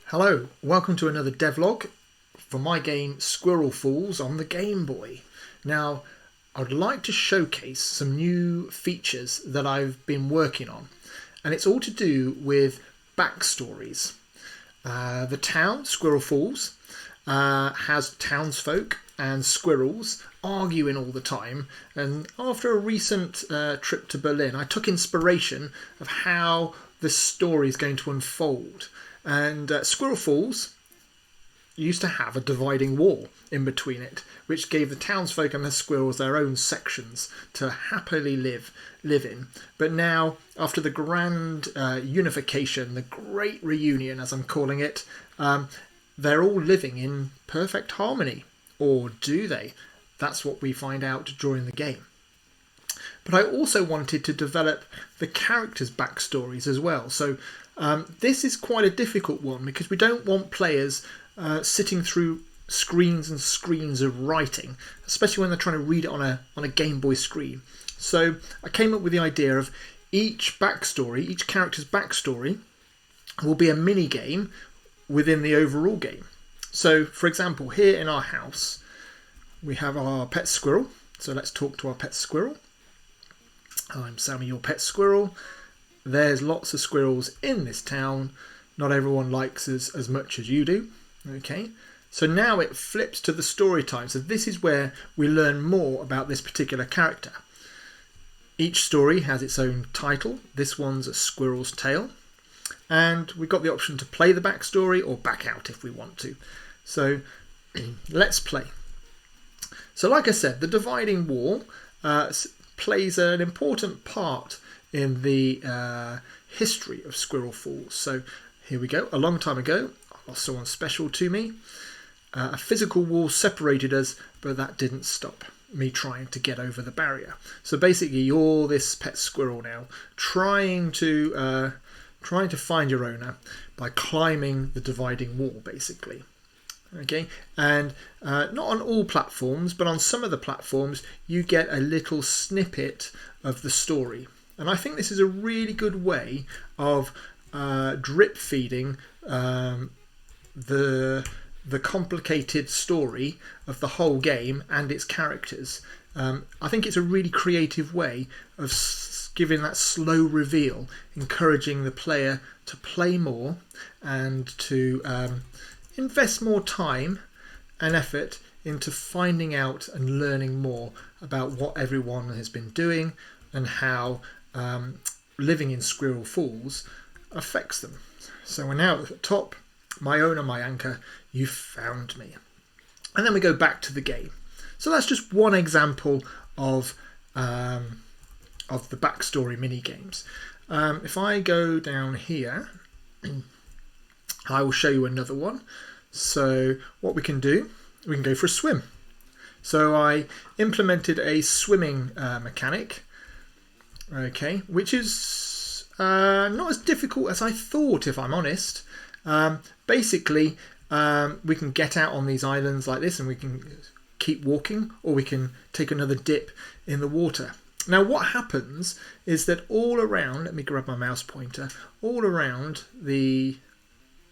Hello, welcome to another devlog for my game Squirrel Falls on the Game Boy. Now, I'd like to showcase some new features that I've been working on, and it's all to do with backstories. The town, Squirrel Falls, has townsfolk and squirrels arguing all the time, and after a recent trip to Berlin, I took inspiration of how the story is going to unfold. And Squirrel Falls used to have a dividing wall in between it, which gave the townsfolk and the squirrels their own sections to happily live in. But now, after the grand unification, the great reunion, as I'm calling it, they're all living in perfect harmony. Or do they? That's what we find out during the game. But I also wanted to develop the characters' backstories as well. So this is quite a difficult one because we don't want players sitting through screens and screens of writing, especially when they're trying to read it on a Game Boy screen. So I came up with the idea of each character's backstory will be a mini game within the overall game. So, for example, here in our house, we have our pet squirrel. So let's talk to our pet squirrel. I'm Sammy, your pet squirrel. There's lots of squirrels in this town. Not everyone likes us as much as you do. Okay, so now it flips to the story time. So this is where we learn more about this particular character. Each story has its own title. This one's A Squirrel's Tale. And we've got the option to play the backstory or back out if we want to. So let's play. So like I said, the dividing wall plays an important part in the history of Squirrel Falls. So here we go. A long time ago, I lost someone special to me. A physical wall separated us, but that didn't stop me trying to get over the barrier. So basically, you're this pet squirrel now, trying to find your owner by climbing the dividing wall, basically. Okay, and not on all platforms, but on some of the platforms, you get a little snippet of the story. And I think this is a really good way of drip feeding the complicated story of the whole game and its characters. I think it's a really creative way of giving that slow reveal, encouraging the player to play more and to invest more time and effort into finding out and learning more about what everyone has been doing and how living in Squirrel Falls affects them. So we're now at the top. My owner, my anchor, you found me. And then we go back to the game. So that's just one example of the backstory mini games. If I go down here, I will show you another one. So what we can do, we can go for a swim. So I implemented a swimming mechanic, okay, which is not as difficult as I thought, if I'm honest. Basically, we can get out on these islands like this and we can keep walking, or we can take another dip in the water. Now what happens is that all around, let me grab my mouse pointer, all around the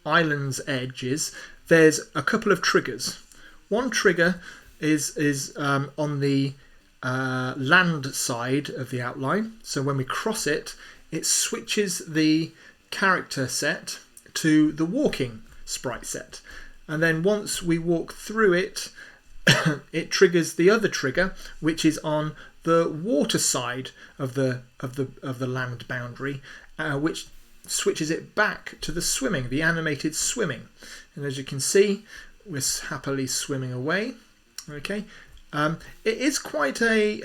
island's edges, there's a couple of triggers. One trigger is on the land side of the outline. So when we cross it, it switches the character set to the walking sprite set. And then once we walk through it, it triggers the other trigger, which is on the water side of the land boundary, which switches it back to the swimming, the animated swimming. And as you can see, we're happily swimming away. Okay, it is quite a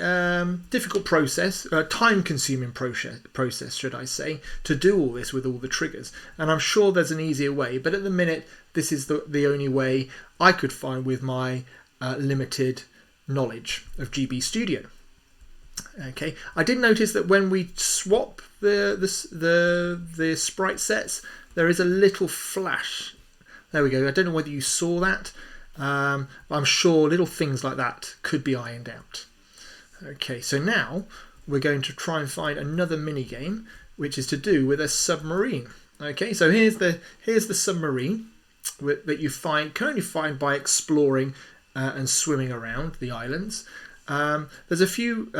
difficult process, time-consuming process, should I say, to do all this with all the triggers. And I'm sure there's an easier way, but at the minute, this is the only way I could find with my limited knowledge of GB Studio. Okay, I did notice that when we swap the sprite sets, there is a little flash. There we go. I don't know whether you saw that. I'm sure little things like that could be ironed out. Okay, so now we're going to try and find another mini game, which is to do with a submarine. Okay, so here's the submarine. that you can only find by exploring and swimming around the islands. There's a few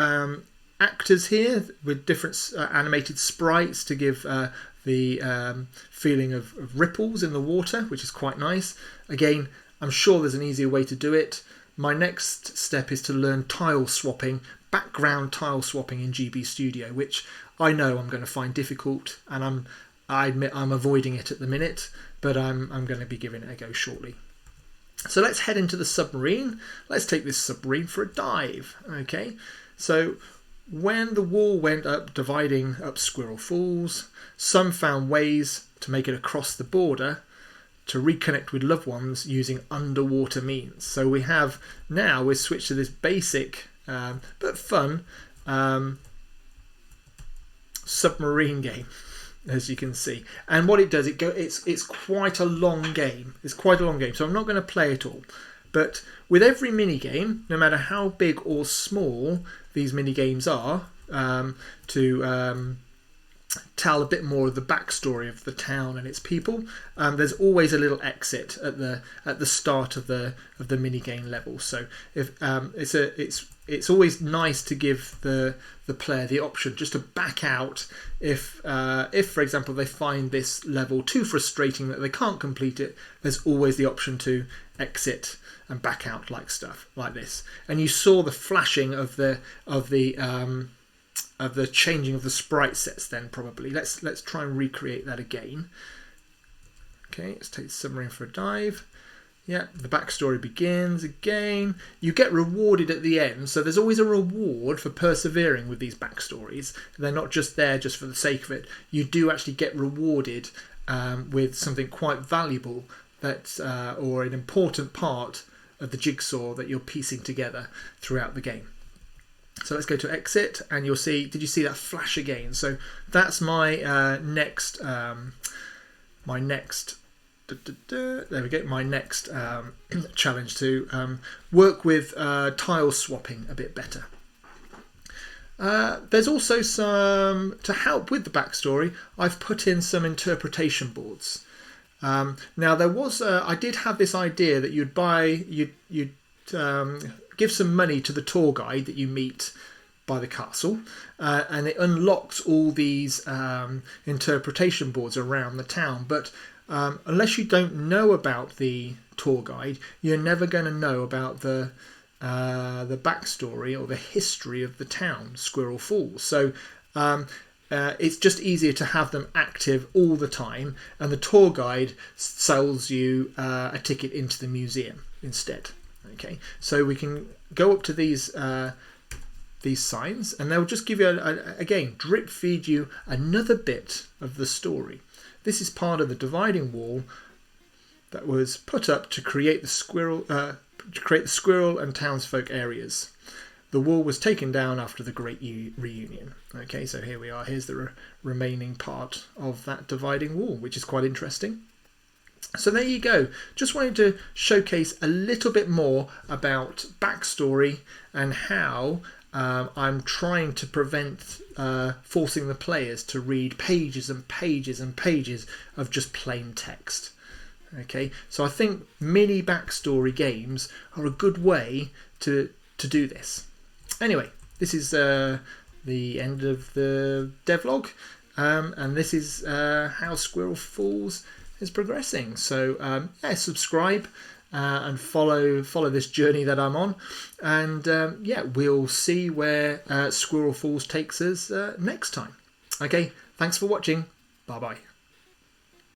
actors here with different animated sprites to give the feeling of ripples in the water, which is quite nice. Again, I'm sure there's an easier way to do it. My next step is to learn tile swapping, background tile swapping in GB Studio, which I know I'm going to find difficult, and I admit I'm avoiding it at the minute, but I'm going to be giving it a go shortly. So let's head into the submarine. Let's take this submarine for a dive. Okay, so when the wall went up, dividing up Squirrel Falls, some found ways to make it across the border to reconnect with loved ones using underwater means. So we've switched to this basic but fun submarine game, as you can see. And what it does, it's quite a long game. It's quite a long game, so I'm not going to play it all. But with every mini game, no matter how big or small these mini games are, to tell a bit more of the backstory of the town and its people, there's always a little exit at the start of the mini game level. So if it's always nice to give the player the option just to back out if for example they find this level too frustrating that they can't complete it. There's always the option to exit and back out like this. And you saw the flashing of the changing of the sprite sets then probably. Let's try and recreate that again. Okay, let's take the submarine for a dive. Yeah, the backstory begins again. You get rewarded at the end, so there's always a reward for persevering with these backstories. They're not just there just for the sake of it. You do actually get rewarded with something quite valuable or an important part of the jigsaw that you're piecing together throughout the game. So let's go to exit, and you'll see, did you see that flash again? So that's my next there we go, my next challenge to work with tile swapping a bit better. There's also some, to help with the backstory, I've put in some interpretation boards. Now there was, I did have this idea that you'd give some money to the tour guide that you meet by the castle, and it unlocks all these interpretation boards around the town. But unless you don't know about the tour guide, you're never going to know about the backstory or the history of the town, Squirrel Falls. So it's just easier to have them active all the time, and the tour guide sells you a ticket into the museum instead. Okay, so we can go up to these signs, and they'll just give you again drip feed you another bit of the story. This is part of the dividing wall that was put up to create the squirrel and townsfolk areas. The wall was taken down after the Great Reunion. Okay, so here we are. Here's the remaining part of that dividing wall, which is quite interesting. So there you go. Just wanted to showcase a little bit more about backstory and how I'm trying to prevent forcing the players to read pages and pages and pages of just plain text. Okay, so I think mini backstory games are a good way to do this. Anyway, this is the end of the devlog, and this is how Squirrel Falls is progressing. So yeah, subscribe and follow this journey that I'm on, and yeah, we'll see where Squirrel Falls takes us next time. Okay, thanks for watching. Bye bye.